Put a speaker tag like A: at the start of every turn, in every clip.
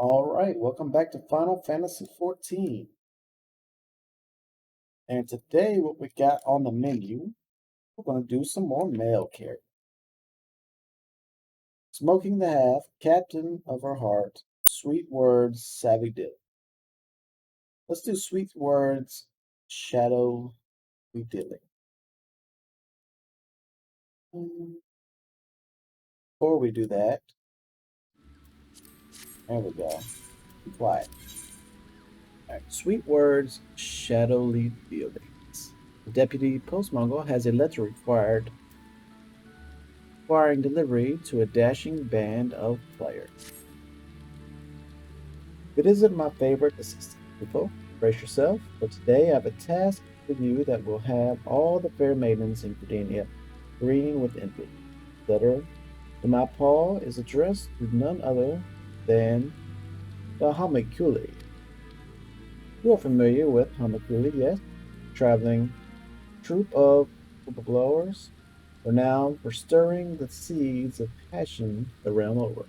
A: All right, welcome back to Final Fantasy XIV. And today, what we got on the menu, we're going to do some more male characters. Smoking the Half, Captain of Her Heart, Sweet Words, Savvy Dip. Let's do Sweet Words, Shadowy Dilly. Before we do that, there we go. Be quiet. All right, Sweet Words, Shadowy Dilly. The deputy postmonger has a letter requiring delivery to a dashing band of players. It isn't my favorite assistant, people. Brace yourself, for today I have a task for you that will have all the fair maidens in Gridania green with envy. Letter to my paw is addressed to none other than the Homiculi. You are familiar with Homiculi, yes? Traveling troop of whistleblowers, renowned for stirring the seeds of passion the realm over.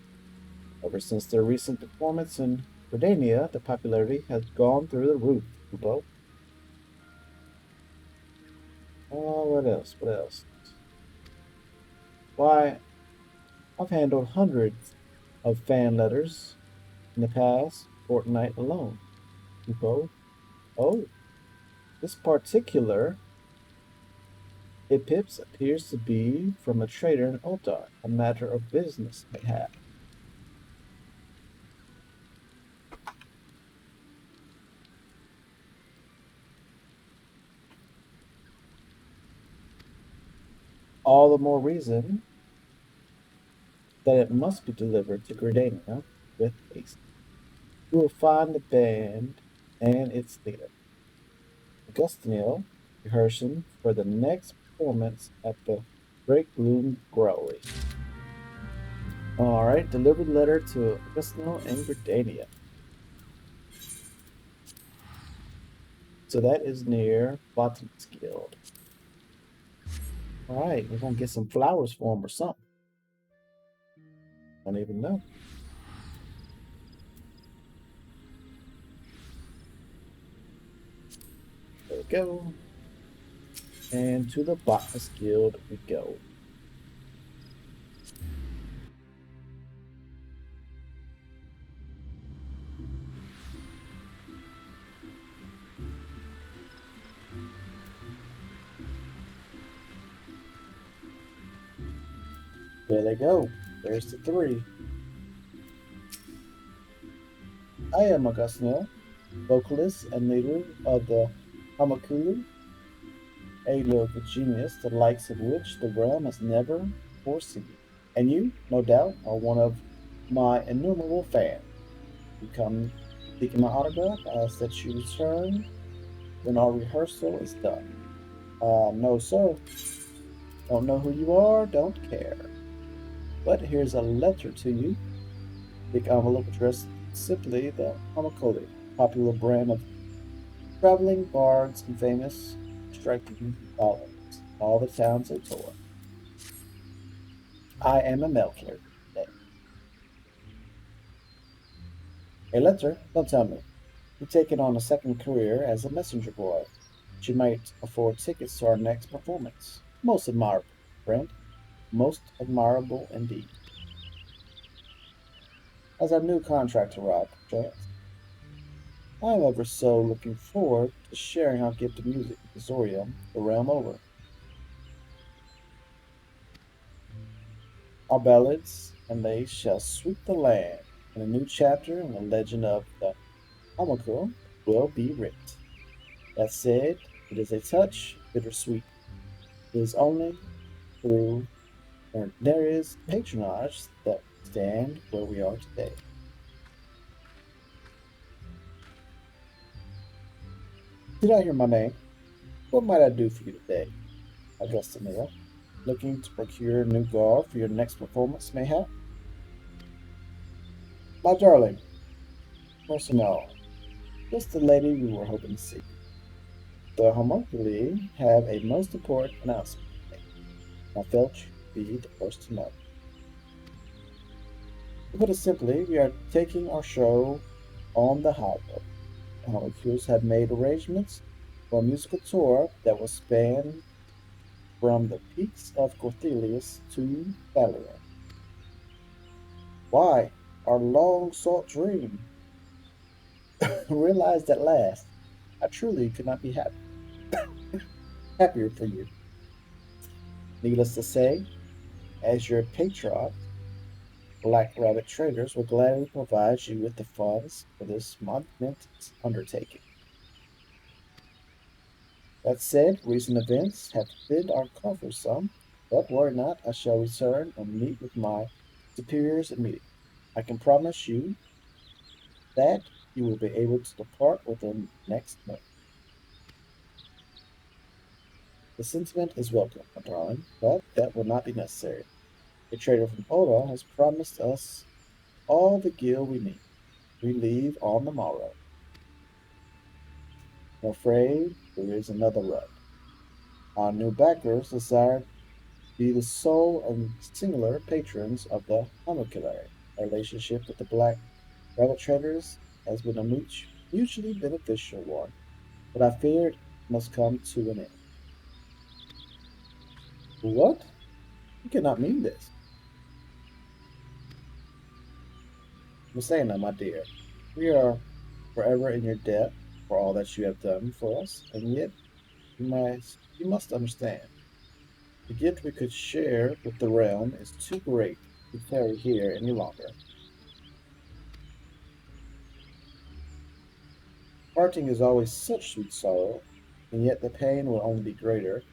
A: Ever since their recent performance in Gridania, the popularity has gone through the roof, Kubo. Oh, what else? What else? Why, I've handled hundreds of fan letters in the past fortnight alone, Kubo. Oh, this particular Epips appears to be from a trader in Otar, a matter of business, mayhap. All the more reason that it must be delivered to Gridania with haste. You will find the band and its leader, Augustinil, rehearsing for the next performance at the Great Gloom Growlery. Alright, delivered letter to Augustinil and Gridania. So that is near Botanist Guild. Alright, we're gonna get some flowers for him or something. Don't even know. There we go. And to the Botanist Guild we go. There they go. There's the three. I am Augustinil, vocalist and leader of the Hamakulu, a lyrical genius the likes of which the realm has never foreseen. And you, no doubt, are one of my innumerable fans. You come seeking my autograph, I ask that you return when our rehearsal is done. No, sir. Don't know who you are, don't care. But here's a letter to you. Big envelope addressed simply the Hamakoli, popular brand of traveling bards and famous striking ballads, all the towns of tour. I am a mail carrier today. A letter? Don't tell me. You've taken on a second career as a messenger boy. But you might afford tickets to our next performance. Most admirable, friend. Most admirable indeed. As our new contract arrived, perchance, I am ever so looking forward to sharing our gift of music with Eorzea, the realm over. Our ballads and they shall sweep the land, and a new chapter in the legend of the Amakul will be written. That said, it is a touch bittersweet. It is only through there is patronage that we stand where we are today. Did I hear my name? What might I do for you today, Augustinilla? Looking to procure new garb for your next performance, mayhap? My darling, Mercenal, just the lady we were hoping to see. The homunculi have a most important announcement to make. I felt you'd be the first to know. To put it simply, we are taking our show on the high road. The Holocaust had made arrangements for a musical tour that will span from the peaks of Corthelius to Valier. Why, our long sought dream realized at last. I truly could not be happier for you. Needless to say, as your patriot, Black Rabbit Traders will gladly provide you with the funds for this monumentous undertaking. That said, recent events have thinned our coffers some, but worry not, I shall return and meet with my superiors immediately. I can promise you that you will be able to depart within next month. The sentiment is welcome, my darling, but that will not be necessary. A trader from Oda has promised us all the gil we need. We leave on the morrow. I'm afraid there is another rub. Our new backers desire to be the sole and singular patrons of the homunculi. Our relationship with the Black Rabbit Traders has been a mutually beneficial one, but I fear it must come to an end. What? You cannot mean this. Messena, my dear, we are forever in your debt for all that you have done for us, and yet you must understand. The gift we could share with the realm is too great to carry here any longer. Parting is always such sweet sorrow, and yet the pain will only be greater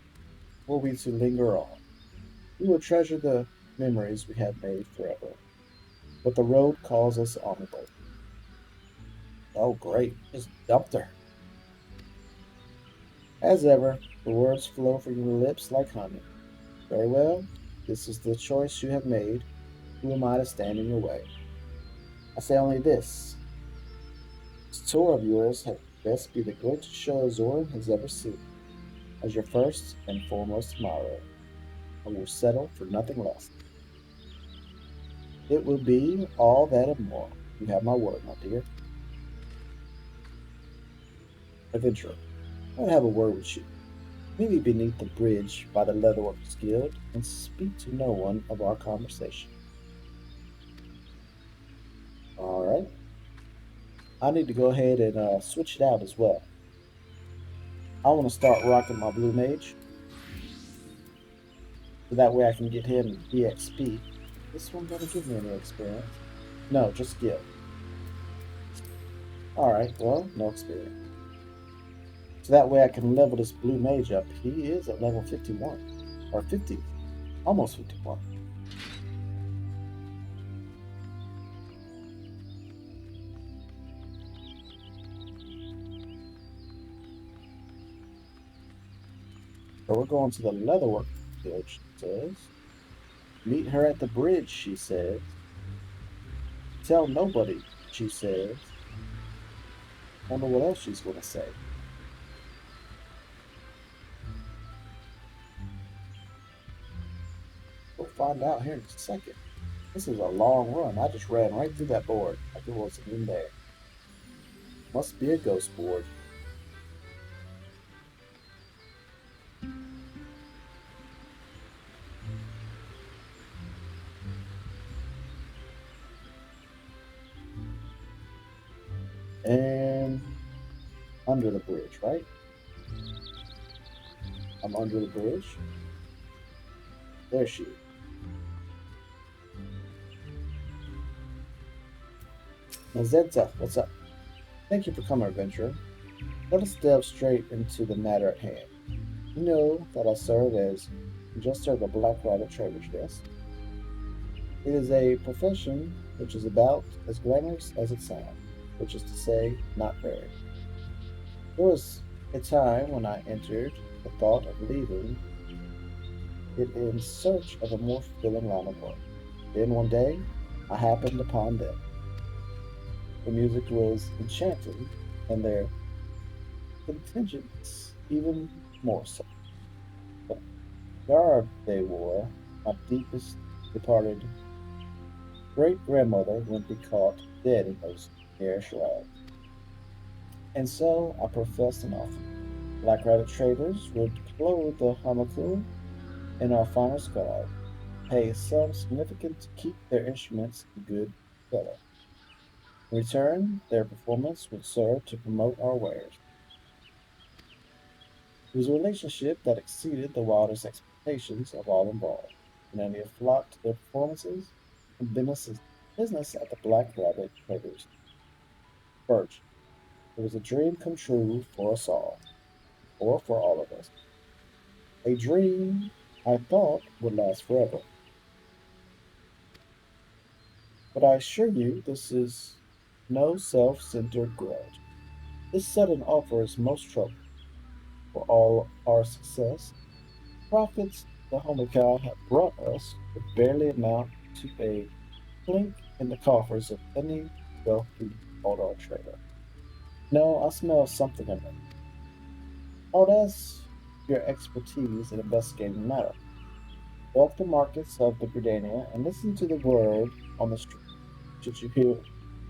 A: were we to linger on. We will treasure the memories we have made forever, but the road calls us onward. Oh, great! Just dumped her. As ever, the words flow from your lips like honey. Very well, this is the choice you have made. Who am I to stand in your way? I say only this: this tour of yours had best be the greatest show Zoran has ever seen. As your first and foremost admirer, I will settle for nothing less. It will be all that and more. You have my word, my dear. Adventurer, I would have a word with you. Meet me beneath the bridge by the Leatherworkers Guild and speak to no one of our conversation. All right. I need to go ahead and switch it out as well. I want to start rocking my Blue Mage, so that way I can get him EXP. This one gonna give me any experience? No, just skill. Alright, well, no experience. So that way I can level this Blue Mage up. He is at level 51. Or 50. Almost 51. So we're going to the Leatherwork Guild, she says. Meet her at the bridge, she says. Tell nobody, she says. I wonder what else she's going to say. We'll find out here in a second. This is a long run. I just ran right through that board. Like it wasn't in there. Must be a ghost board. And under the bridge, right? I'm under the bridge. There she is. Mazenta, what's up? Thank you for coming, adventurer. Let us delve straight into the matter at hand. You know that I serve as jester of the Black Rabbit Trader's Desk. It is a profession which is about as glamorous as it sounds, which is to say, not very. There was a time when I entered the thought of leaving it in search of a more fulfilling line of work. Then one day, I happened upon them. The music was enchanting, and their contingents even more so. The garb they wore, my deepest departed great-grandmother wouldn't be caught dead in those hair shrouds. And so I professed an offer. Black rabbit traders would clothe the homuncle in our finest garb, pay some significant to keep their instruments in good color. In return, their performance would serve to promote our wares. It was a relationship that exceeded the wildest expectations of all involved. Many have flocked to their performances and business at the Black Rabbit Traders. Birch, it was a dream come true for us all, or for all of us. A dream I thought would last forever. But I assure you, this is no self centered grudge. This sudden offer is most trouble. For all our success, profits the Homical have brought us would barely amount to a clink in the coffers of any wealthy auto trader. No, I smell something amiss. Oh, that's your expertise in investigating matter. Walk the markets of the Gridania and listen to the word on the street. Should you hear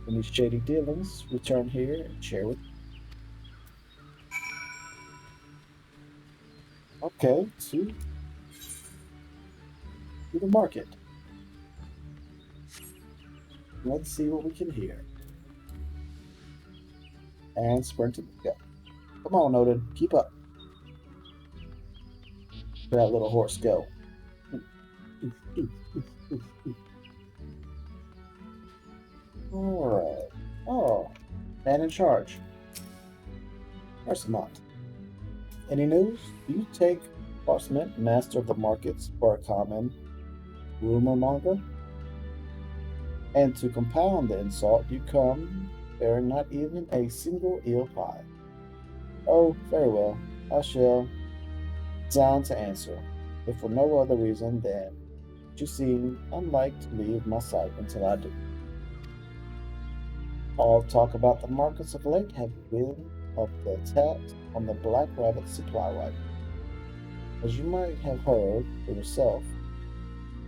A: any shady dealings, return here and share with me. Okay, to the market. Let's see what we can hear. And sprint to go. Come on, Odin, keep up. Let that little horse go. All right. Oh, man in charge. Arsamont. Any news? Do you take Parsement, master of the markets, for a common rumormonger? And to compound the insult, you come bearing not even a single eel pie. Oh, very well. I shall design to answer, if for no other reason than you seem unlike to leave my sight until I do. All talk about the markets of late have been of the attacks on the Black Rabbit supply wagon. As you might have heard for yourself,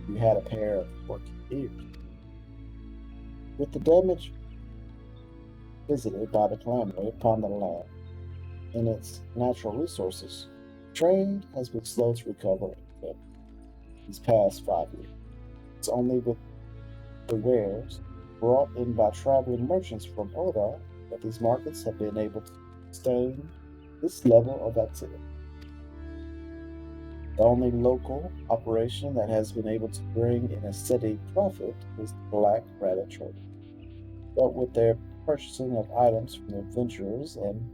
A: you had a pair of working ears. With the damage visited by the calamity upon the land and its natural resources, trade has been slow to recover in these past 5 years. It's only with the wares brought in by traveling merchants from Oda that these markets have been able to sustain this level of activity. The only local operation that has been able to bring in a steady profit is the Black Rabbit Trade. But with their purchasing of items from the adventurers and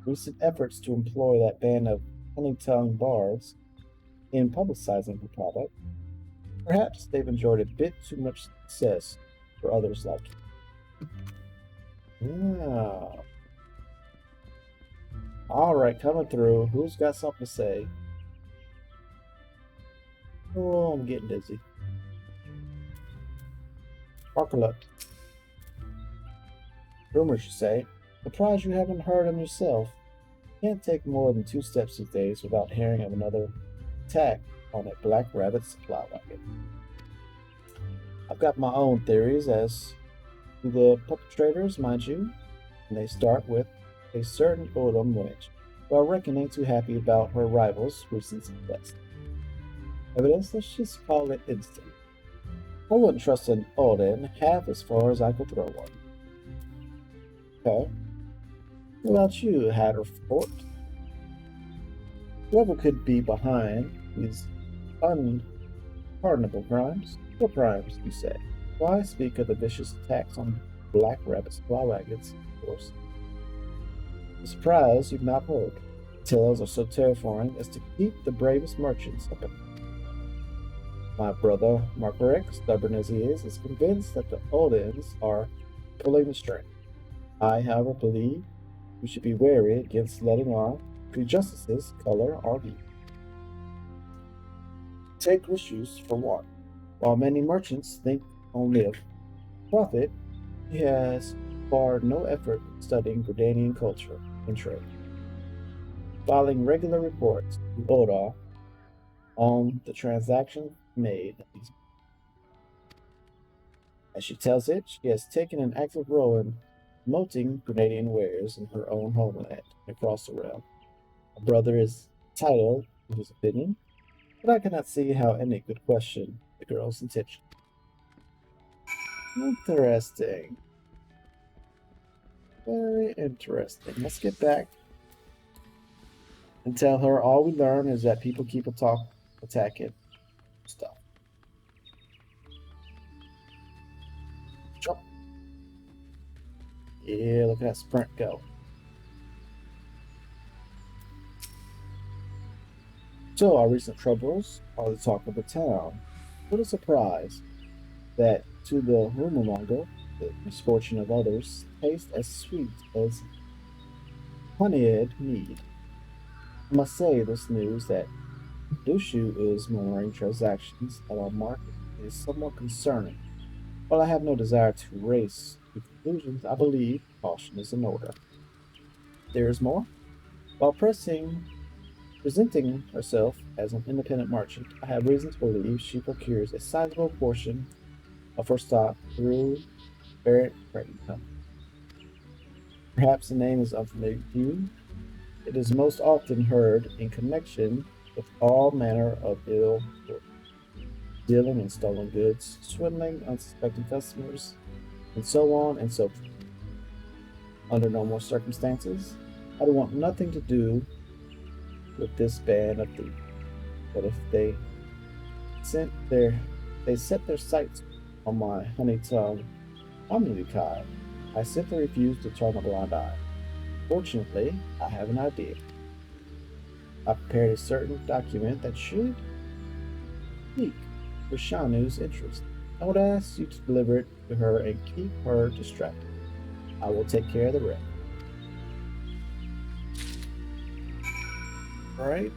A: recent efforts to employ that band of honey-tongued bards in publicizing the product, perhaps they've enjoyed a bit too much success for others like you. Yeah. All right, coming through. Who's got something to say? Oh, I'm getting dizzy. Sparkle up. Rumors, you say. Surprised you haven't heard them yourself. Can't take more than 2 steps these days without hearing of another attack on a Black Rabbit supply wagon. I've got my own theories as to the perpetrators, mind you, and they start with a certain Odom witch, while reckoning too happy about her rival's recent success. Evidence, let's just call it instant. I wouldn't trust an Odin half as far as I could throw one. Okay. What about you, Hatterfort? Whoever could be behind these unpardonable crimes? What crimes, you say? Why speak of the vicious attacks on Black Rabbit supply wagons, of course? I'm surprised you've not heard. Tales are so terrifying as to keep the bravest merchants up at night. My brother, Markarek, stubborn as he is convinced that the Odins are pulling the string. I, however, believe we should be wary against letting our prejudices color our view. Take Rishus for one. While many merchants think only of profit, he has spared no effort in studying Gridanian culture and trade, filing regular reports to Oda on the transactions made. As she tells it, she has taken an active role in promoting Grenadian wares in her own homeland across the realm. Her brother is entitled to his opinion, but I cannot see how any could question the girl's intention. Interesting. Very interesting. Let's get back and tell her all we learn is that people keep attacking stuff. Jump. Yeah, look at that sprint go. So our recent troubles are the talk of the town. What a surprise that to the Rumormonger, the misfortune of others tastes as sweet as honeyed mead. I must say this news that Dushu is murmuring transactions at our market is somewhat concerning. While I have no desire to race to conclusions, I believe caution is in order. There is more. While presenting herself as an independent merchant, I have reason to believe she procures a sizable portion of her stock through Barrett Trading Company. Perhaps the name is unfamiliar to you. It is most often heard in connection with all manner of ill work, dealing in stolen goods, swindling unsuspecting customers, and so on and so forth. Under normal circumstances, I would want nothing to do with this band of thieves. But if set their sights on my honey-tongued omnibukai, I simply refuse to turn a blind eye. Fortunately, I have an idea. I prepared a certain document that should pique Rishanu's interest. I would ask you to deliver it to her and keep her distracted. I will take care of the rest. Alright.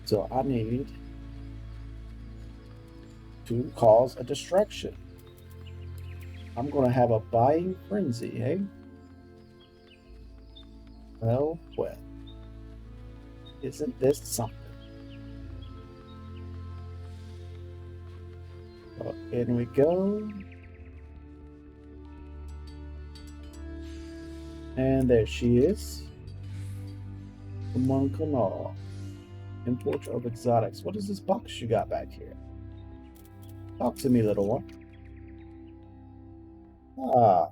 A: So I need to cause a distraction. I'm going to have a buying frenzy, eh? Well. Isn't this something? So in we go. And there she is. Among Canal. Import of exotics. What is this box you got back here? Talk to me, little one. Ah.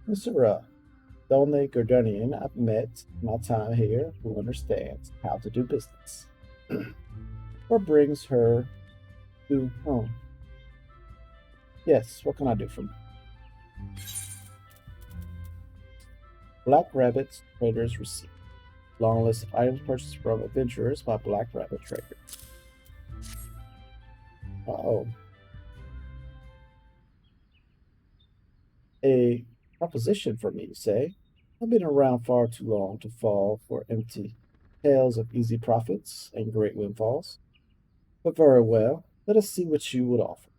A: Mr. The only Gardenian I've met in my time here who understands how to do business. Or brings her to home. Yes, what can I do for you? Black Rabbit's Traders Receipt. Long list of items purchased from adventurers by Black Rabbit Trader. Uh-oh. A proposition for me, you say? I've been around far too long to fall for empty tales of easy profits and great windfalls. But very well, let us see what you would offer.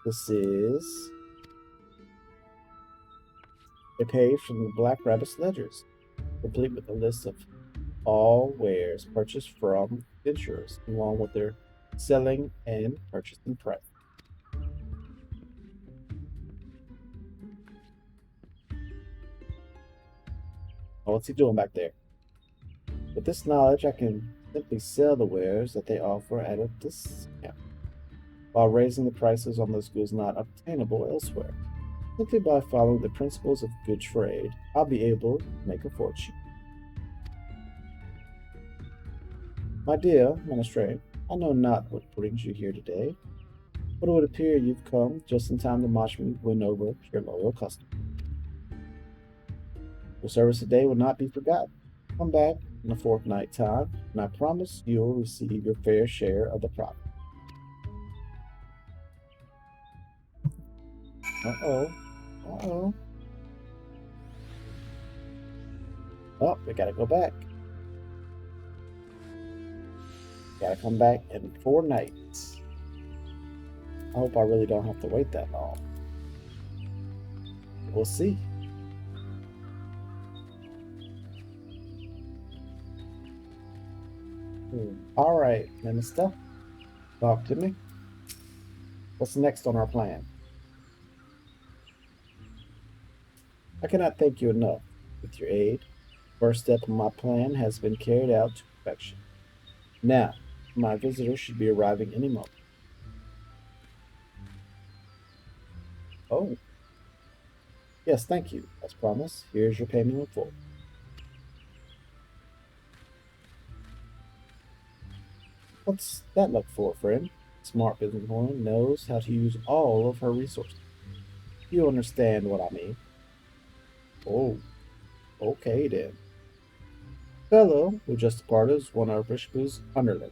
A: This is a page from the Black Rabbit's ledgers, complete with a list of all wares purchased from adventurers, along with their selling and purchasing price. Oh, what's he doing back there? With this knowledge, I can simply sell the wares that they offer at a discount, while raising the prices on those goods not obtainable elsewhere. Simply by following the principles of good trade, I'll be able to make a fortune. My dear Ministrate, I know not what brings you here today, but it would appear you've come just in time to watch me win over your loyal customer. Your service today will not be forgotten. Come back in a fortnight time, and I promise you'll receive your fair share of the profit. Uh-oh. Uh-oh. Oh, we gotta go back. Gotta come back in 4 nights. I hope I really don't have to wait that long. We'll see. All right, Minister, talk to me. What's next on our plan? I cannot thank you enough. With your aid, first step of my plan has been carried out to perfection. Now, my visitor should be arriving any moment. Oh, yes, thank you. As promised, here's your payment in full. What's that look for, friend? Smart businesswoman knows how to use all of her resources. You understand what I mean? Oh, okay then. Fellow who just departed is one of Bishop's underlings.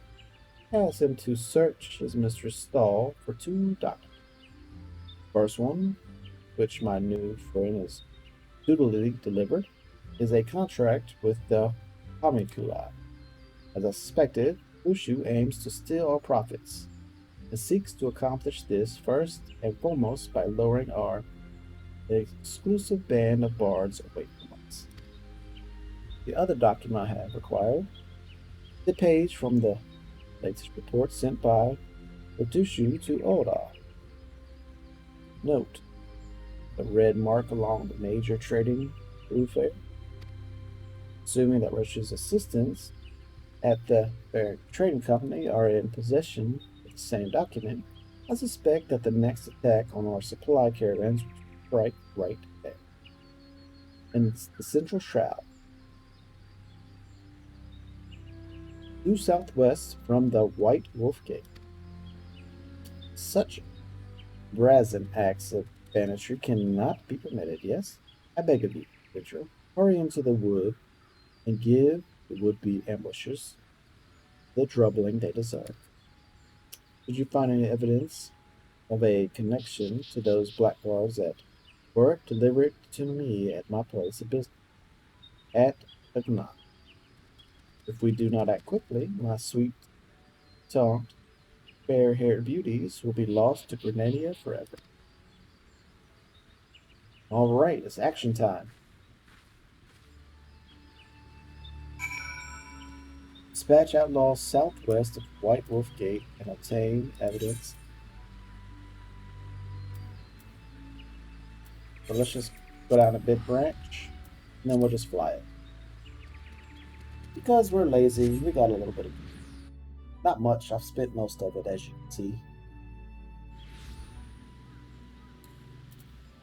A: Asked him to search his mistress' stall for two documents. First one, which my new friend is dutifully delivered, is a contract with the Homiculi. As I suspected, Ushu aims to steal our profits and seeks to accomplish this first and foremost by luring our exclusive band of bards away from us. The other document I have required, the page from the latest report sent by Udushu to Oda. Note the red mark along the major trading thoroughfare. Assuming that Russia's assistants at the trading company are in possession of the same document, I suspect that the next attack on our supply caravans will strike right there. And it's the central shroud, due southwest from the White Wolf Gate. Such brazen acts of banditry cannot be permitted, yes? I beg of you, Vigil, hurry into the wood and give the would-be ambushers the troubling they deserve. Did you find any evidence of a connection to those blackguards that were delivered to me at my place of business at Agnan? If we do not act quickly, my sweet-tongued, fair-haired beauties will be lost to Grenada forever. All right, it's action time. Dispatch outlaws southwest of White Wolf Gate and obtain evidence. So let's just go down a bit branch, and then we'll just fly it. Because we're lazy, we got a little bit of not much. I've spent most of it, as you can see.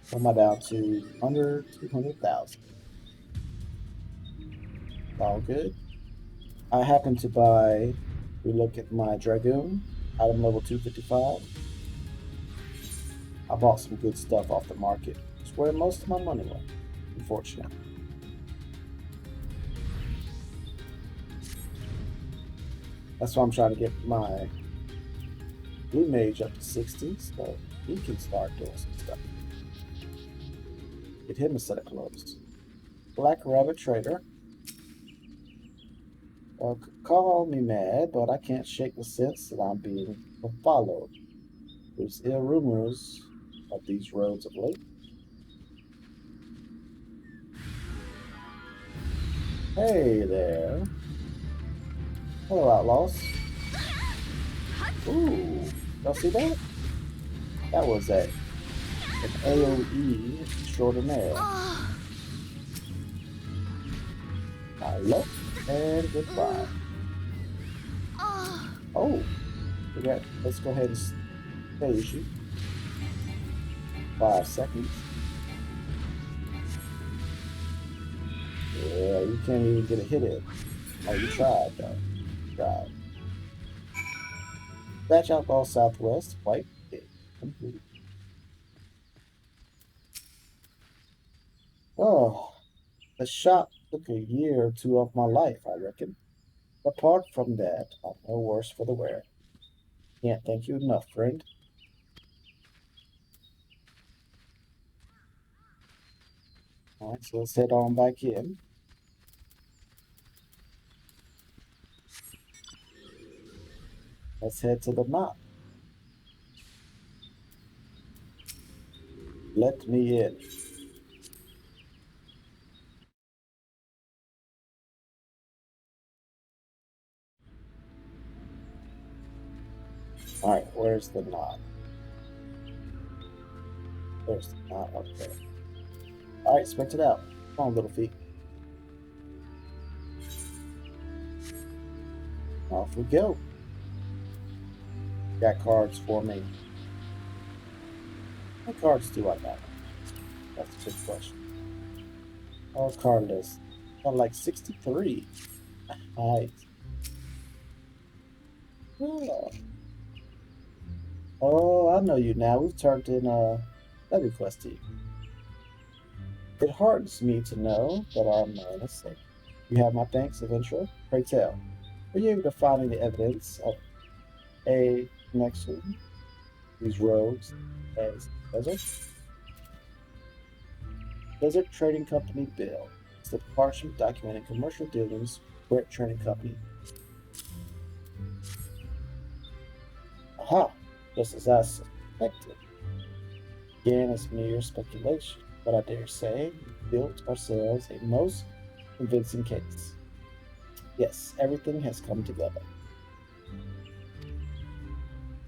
A: What am I down to? Under 200,000. All good. I happen to buy, we look at my Dragoon, item level 255. I bought some good stuff off the market. It's where most of my money went, unfortunately. That's why I'm trying to get my Blue Mage up to 60, so he can start doing some stuff. Get him a set of clothes. Black Rabbit Trader. Call me mad, but I can't shake the sense that I'm being followed. There's ill rumors of these roads of late. Hey there. Hello, outlaws. Ooh, y'all see that? That was an AoE extraordinaire. Hello and goodbye. Oh, let's go ahead and stage you. 5 seconds. Yeah, you can't even get a hit in. Oh, you tried though. You tried. Batch outlaw southwest, white gate. Complete. Oh, the shop took a year or two off my life, I reckon. Apart from that, I'm no worse for the wear. Can't thank you enough, friend. All right, so let's head on back in. Let's head to the map. Let me in. Alright, where's the knot? There's the knot up there. Alright, sprint it out. Come on, little feet. Off we go. Got cards for me. What cards do I got? That's a good question. Oh, card list. Got like 63. Alright. Oh, I know you now. We've turned in that request to you. It hardens me to know that our man is safe. You have my thanks, adventurer. Pray tell, were you able to find any evidence of a connection these roads as desert? Desert Trading Company Bill. It's the parchment documenting commercial dealings with Trading Company. Aha! Just as I suspected. Again, it's mere speculation, but I dare say we built ourselves a most convincing case. Yes, everything has come together.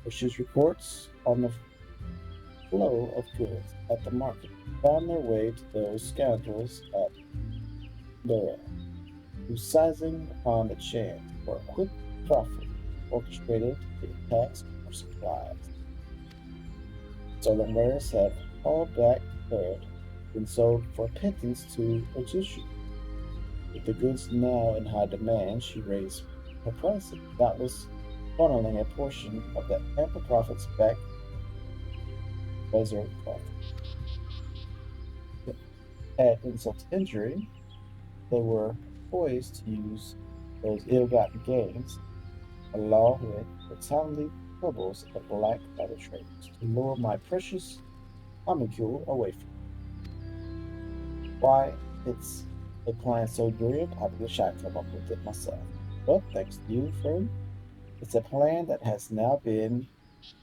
A: Issues reports on the flow of goods at the market found their way to those scoundrels at Eorzea, who, seizing upon the chance for a quick profit, orchestrated the attacks for supplies. Stolen wares have hauled back third, been sold for pittance to Ojushu. With the goods now in high demand, she raised her prices, doubtless funneling a portion of the ample profits back to Desert Profit. Add insult to injury, they were poised to use those ill-gotten gains, along with the timely troubles of black leather traders, to lure my precious homicule away from me. Why, it's a plan so brilliant, I wish I'd come up with it myself. But thanks to you, friend, it's a plan that has now been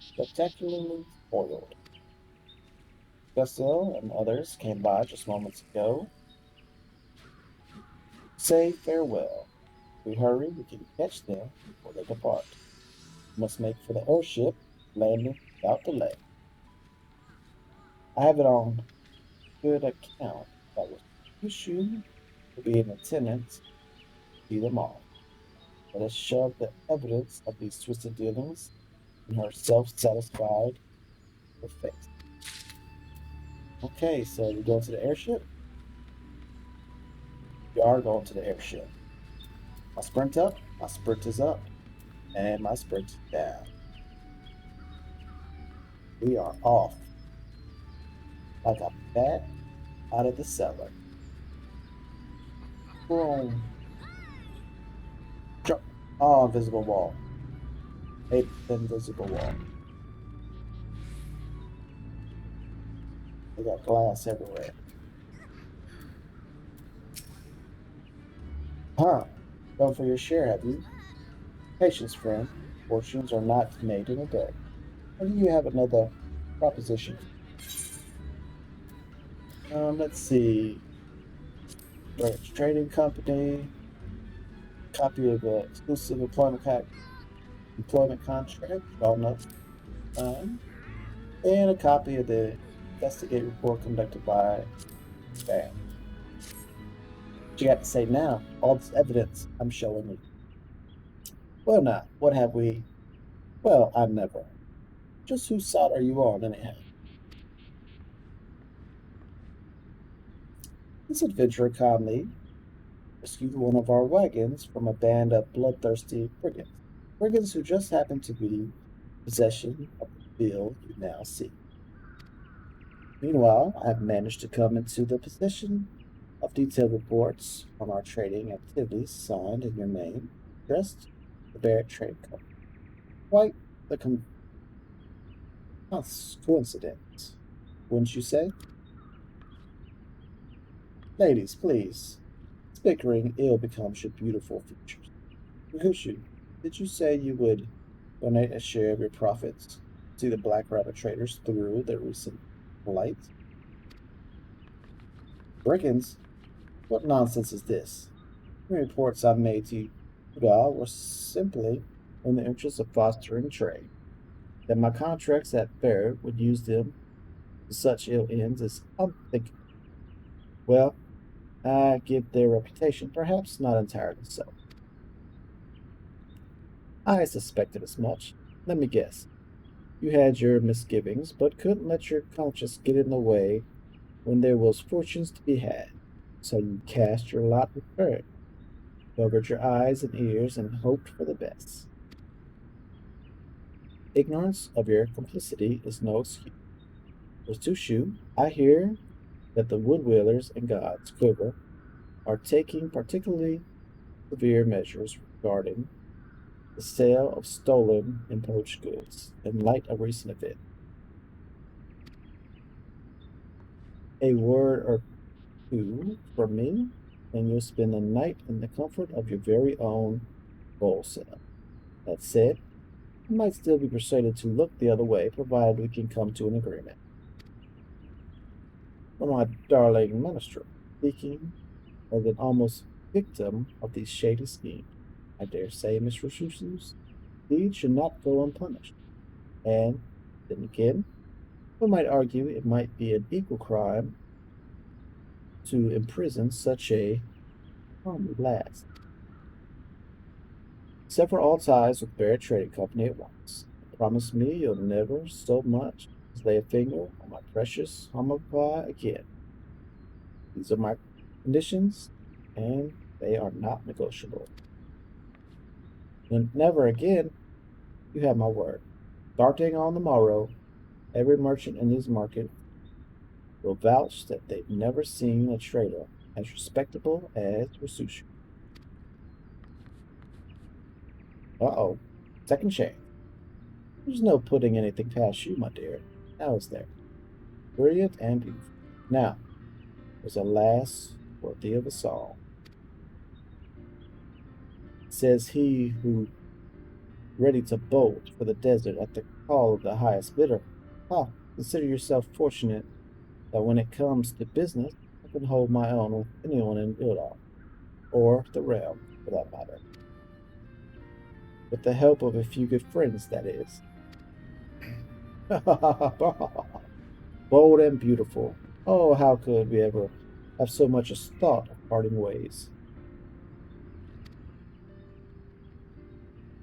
A: spectacularly foiled. Gusto and others came by just moments ago. Say farewell. We hurry, we can catch them before they depart. We must make for the airship, landing without delay. I have it on good account that was Yushu will be in attendance to see them off. Let us shove the evidence of these twisted dealings in her self-satisfied face. Okay, so we go to the airship. We are going to the airship. My sprint up, my sprint is up, and my sprint is down. We are off like a bat out of the cellar. Boom. Jump. Oh, invisible wall. Hate the invisible wall. They got glass everywhere. Huh. Done for your share, have you? Patience, friend. Fortunes are not made in a day. Or do you have another proposition? Let's see. Branch Trading Company. Copy of the exclusive employment contract. All notes. And a copy of the investigate report conducted by Bam. What you got to say now? All this evidence I'm showing you. Well, now, what have we? Well, I never. Just whose side are you on, anyhow? This adventurer calmly rescued one of our wagons from a band of bloodthirsty brigands. Brigands who just happened to be in possession of the bill you now see. Meanwhile, I have managed to come into the possession of detailed reports on our trading activities signed in your name, addressed the Barrett Trade Company. Quite the coincidence, wouldn't you say? Ladies, please. Bickering ill becomes your beautiful features. Yahushu, did you say you would donate a share of your profits to the Black Rabbit traders through their recent plight? Brigands? What nonsense is this? The reports I made to Udall were simply in the interest of fostering trade. That my contracts at Barrett would use them to such ill ends is unthinkable. Well, I give their reputation, perhaps not entirely so. I suspected as much. Let me guess. You had your misgivings, but couldn't let your conscience get in the way when there was fortunes to be had. So you cast your lot with Barrett, covered your eyes and ears, and hoped for the best. Ignorance of your complicity is no excuse. For Sushu, I hear that the woodwheelers and gods, Quiver, are taking particularly severe measures regarding the sale of stolen and poached goods in light of recent events. A word or two from me, and you'll spend the night in the comfort of your very own bowl setup. That said, you might still be persuaded to look the other way, provided we can come to an agreement. For my darling minister, speaking as an almost victim of these shady schemes, I dare say, Mr. Sushu's deed should not go unpunished. And then again, one might argue it might be an equal crime to imprison such a harmless lass. Sever all ties with Barrett Trading Company at once. Promise me you'll never so much as lay a finger on my precious humble pie again. These are my conditions, and they are not negotiable. And never again, you have my word. Starting on the morrow, every merchant in these markets will vouch that they've never seen a trader as respectable as Rasushi. Uh-oh. Second chance. There's no putting anything past you, my dear. Now is there. Brilliant and beautiful. Now, there's a last ordeal of us all. Says he who ready to bolt for the desert at the call of the highest bidder. Consider yourself fortunate that when it comes to business, I can hold my own with anyone in Ildal, or the realm, for that matter. With the help of a few good friends, that is. Bold and beautiful. Oh, how could we ever have so much as thought of parting ways?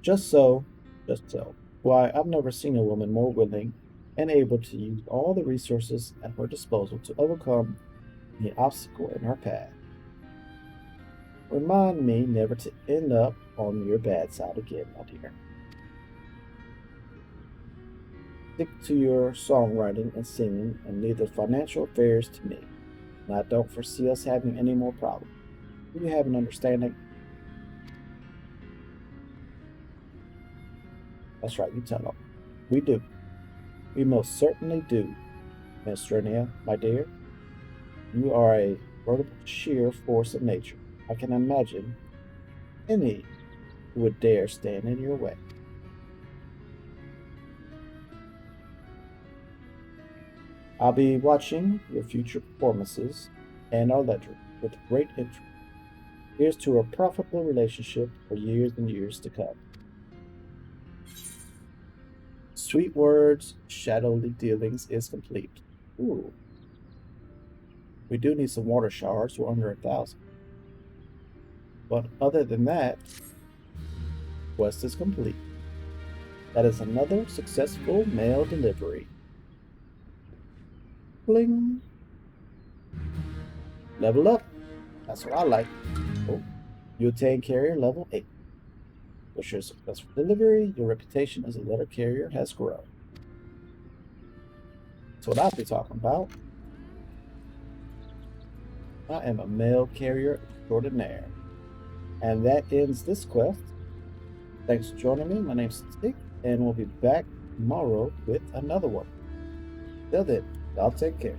A: Just so, just so. Why, I've never seen a woman more willing and able to use all the resources at her disposal to overcome any obstacle in her path. Remind me never to end up on your bad side again, my dear. Stick to your songwriting and singing and leave the financial affairs to me. And I don't foresee us having any more problems. Do you have an understanding? That's right, you tell them. We do. We most certainly do, Miss Strania, my dear. You are a veritable sheer force of nature. I can imagine any who would dare stand in your way. I'll be watching your future performances and our ledger with great interest. Here's to a profitable relationship for years and years to come. Sweet words, shadowy dealings is complete. Ooh. We do need some water showers. We're under 1,000. But other than that, quest is complete. That is another successful mail delivery. Bling. Level up. That's what I like. Oh, you attain carrier level 8. With your successful delivery, your reputation as a letter carrier has grown. That's what I'll be talking about. I am a mail carrier extraordinaire. And that ends this quest. Thanks for joining me. My name's Stick, and we'll be back tomorrow with another one. Till then, y'all take care.